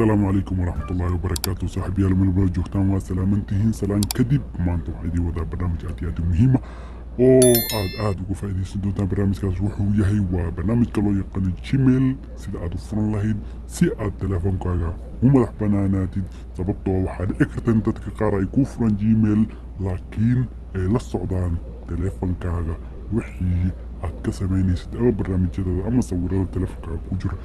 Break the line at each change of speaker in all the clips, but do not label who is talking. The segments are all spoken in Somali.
السلام عليكم ورحمة الله وبركاته. صاحبي من البلد جوكتان وسلامنتهين سلام كدب maanta waxaa idin wadaa barnaamij aad iyo aad u muhiima oo aad uga faa'iidaysan doontaan. barnaamijkaas wuxuu yahay waa barnaamijka loo yaqaano Gmail, sida aad u furan lahayd si aad telefoonkaaga u madax banaanaatid. sababtoo waxaa dhici karta in dadka qaar ay kuu furan Gmail laakiin ay la socdaan telefoonkaaga wixii aad ka samaynaysid ama barnaamijyadooda ama sawirada telefoonkaaga ku jira.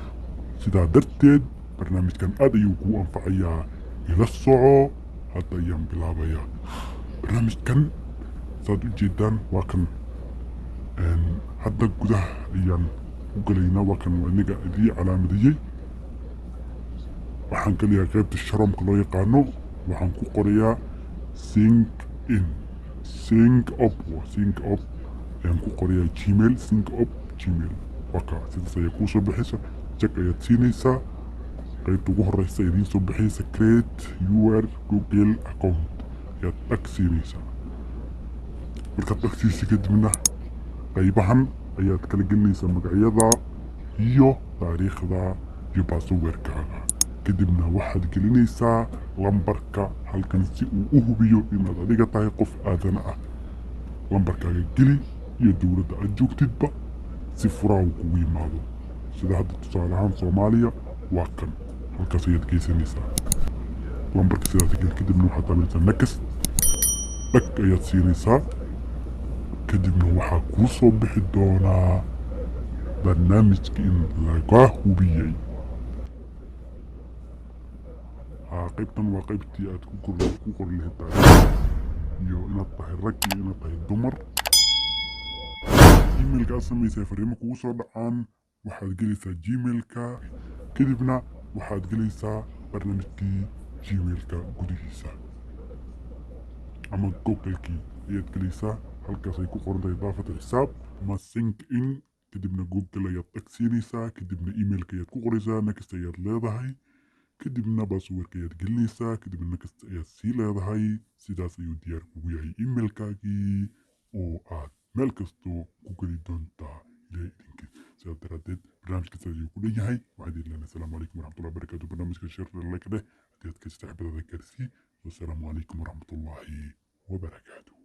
sidaa darteed barnaamijkan aad ayuu kuu anfacayaa. ila soco, hadda ayaan bilaabayaa. barnaamijkan saad u jeedaan waa kan hadda gudaha ayaan u galaynaa. waa kan aniga idii calaamadiyey. waxaan galayaa qaybta sharoomka loo yaqaano. waxaan ku qorayaa sync in, sync up ayaan ku qorayaa Gmail, sync up Gmail. waa kaa sidaas ayaa kuu soo bixaysa. jag ayaad siinaysaa. qaybta ugu horeysa idiin soo bixaysa create your Google account ayaad dhag siinaysaa. markaad dhag siisa kadibna qaybahan ayaad kala gelinaysaa magacyada iyo taariikhda iyo passwordkaaga. kadibna waxaad gelinaysaa lambarka halkan si uu u hubiyo inaad adiga tahay qof aadana ah. lambarkaaga geli iyo dowladda aad joogtidba si furaa uu kugu yimaado. sida hadda tusaale ahaan Soomaaliya waa kan, halkaas ayaad geysanaysaa lambarka sidaas gel. kadibna waxaad taabanaysaa next, dhag ayaad siinaysaa. kadibna waxaa kuu soo bixi doonaa barnaamijka in lagaa hubiyey. qaybtan waa qaybtii aad ku qori lahayd taariikh iyo inaad tahay rag iyo inaad tahay dumar. Gmailka aad samaysay fariimo kugu soo dhacaan, waxaad gelaysaa Gmailka. kadibna waxaad gelaysaa barnaamijkii Gmailka gudihiisa ama Google-kii ayaad gelaysaa. halkaas ay ku qoran tahay idaafada xisaab ama sync in. kadibna Google ayaad dhag siinaysaa. kadibna emailka ayaad ku qoraysaa. next ayaad leedahay. kadibna passwordka ayaad gelinaysaa. kadibna next ayaad sii leedahay. sidaas ayuu diyaar kugu yahay emailkaagii oo aad meel kastoo ku geli doontaa ilaahay idinkiis. sidaas daraaddeed barnaamijka sidaas ayuu ku dhan yahay. waxaan idin leenahay asalaamu calaykum waraxmatullahi wabarakaatu. barnaamijka share like dheh haddii aad ka saaxiibadada gaarsii. wassalaamu calaykum waraxmatullaahi wabarakaatu.